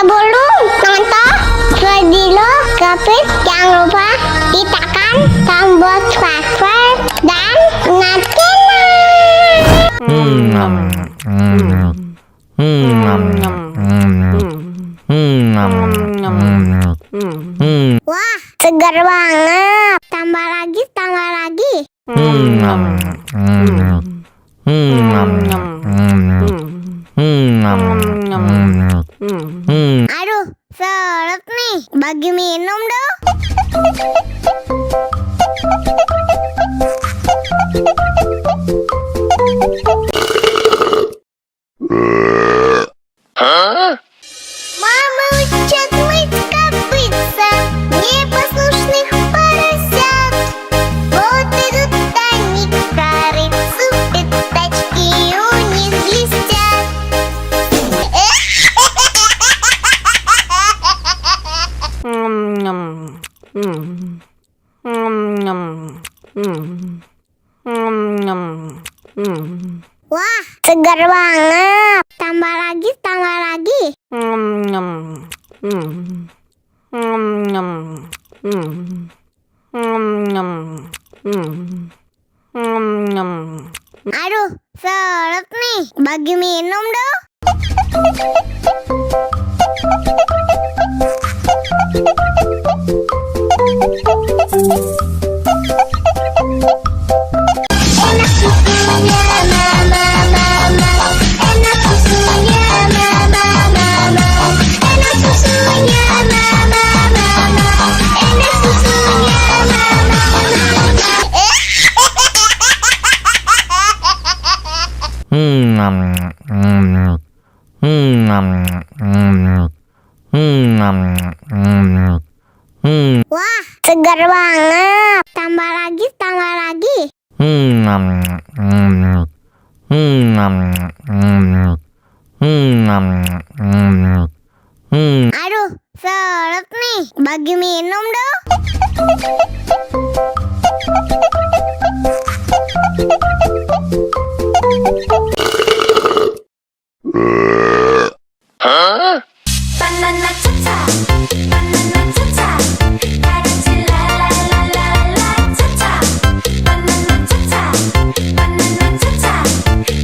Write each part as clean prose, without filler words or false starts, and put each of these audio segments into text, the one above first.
Sebelum nonton video Kepit, jangan lupa tekan tombol subscribe dan Wah, segar banget. Tambah lagi. Aduh, seret nih. Bagi minum dong. Мама учат мыть копытца, непослушных поросят. Вот идут они к корыцу, пятачки у них блестят. Wah, segar banget. Tambah lagi. Aduh, seret nih. Bagi minum dong. Enak susunya mama, enak susunya mama, enak susunya mama, enak susunya Wah, segar banget. Tambah lagi. Aduh, seret nih. Bagi minum dong. Banana cha-cha, karanci la la la la la cha-cha. Banana cha-cha,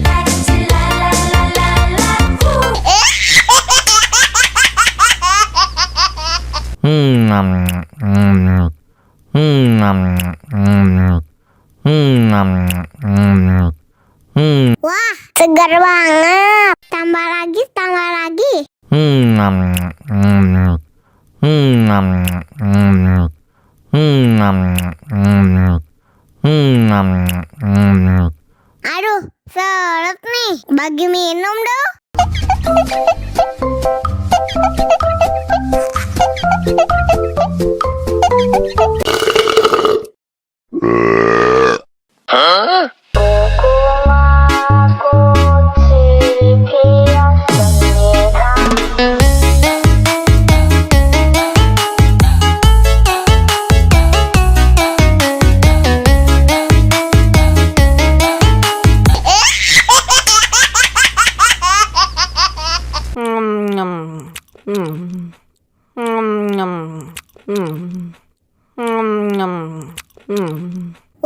karanci la la la la la. Wah, segar banget. Tambah lagi. Aduh, seret nih. Bagi minum dong.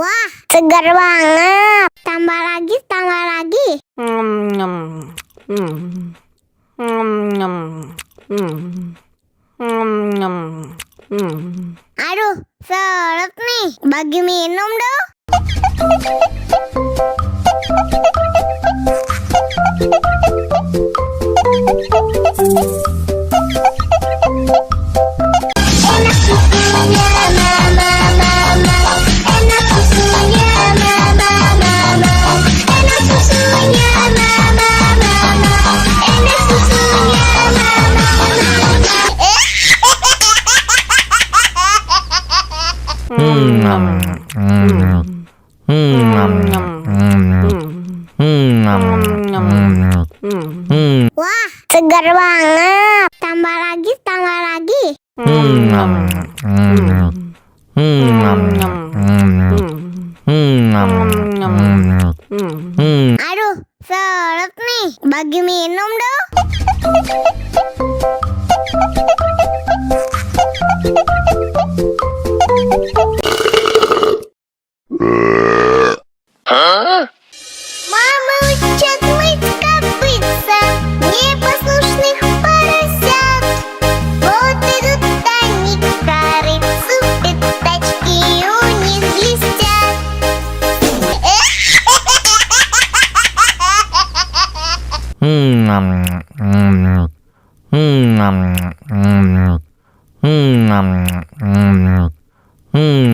Wah, segar banget. Tambah lagi. Aduh, seret nih. Bagi minum dong. Enak susunya mama, enak susunya mama, enak susunya mama, enak susunya mama. Wah, segar banget. Tambah lagi. Aduh, seret nih. Bagi minum dong.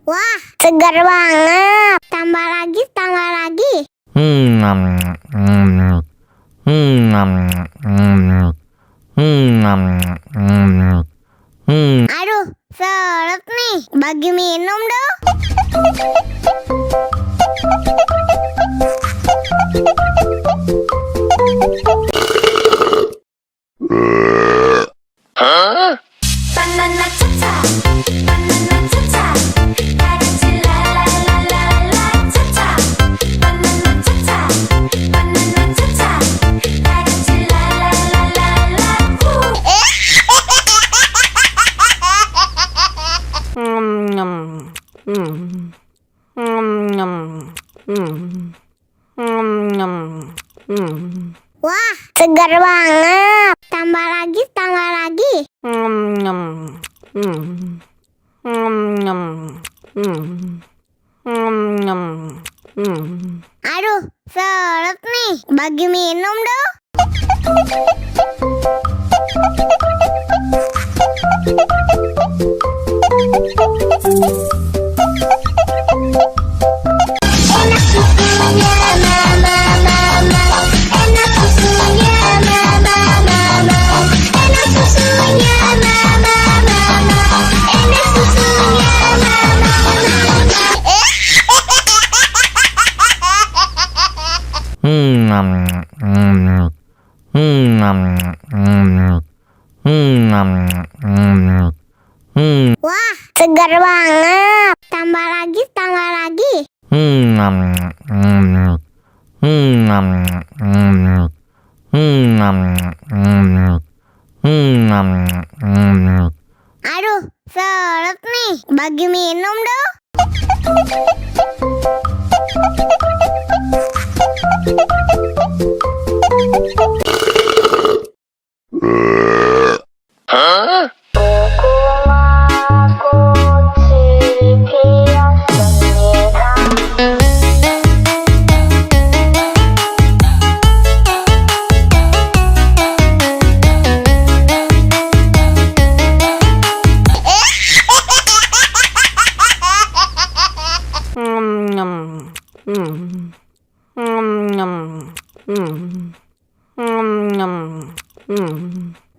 Wah, segar banget. Tambah lagi, tambah lagi. Aduh, seret nih. Bagi minum dong. Banana cha-cha, banana cha-cha, 다같이 la la la la la cha-cha. Banana cha-cha, banana cha-cha, 다같이 la la la la la Wah, segar banget. Tambah lagi, tambah lagi. Aduh, seret nih. Bagi minum dong. Enak susunya mama mama, enak susunya mama mama, enak susunya mama mama, enak susunya mama Wah, segar banget. Tambah lagi, tambah lagi. Aduh, seret nih. Bagi minum dong.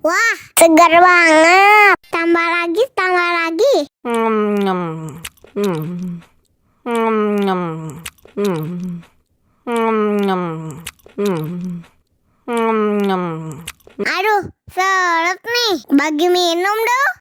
Wah, segar banget. Tambah lagi, tambah lagi. Aduh, seret nih. Bagi minum dong.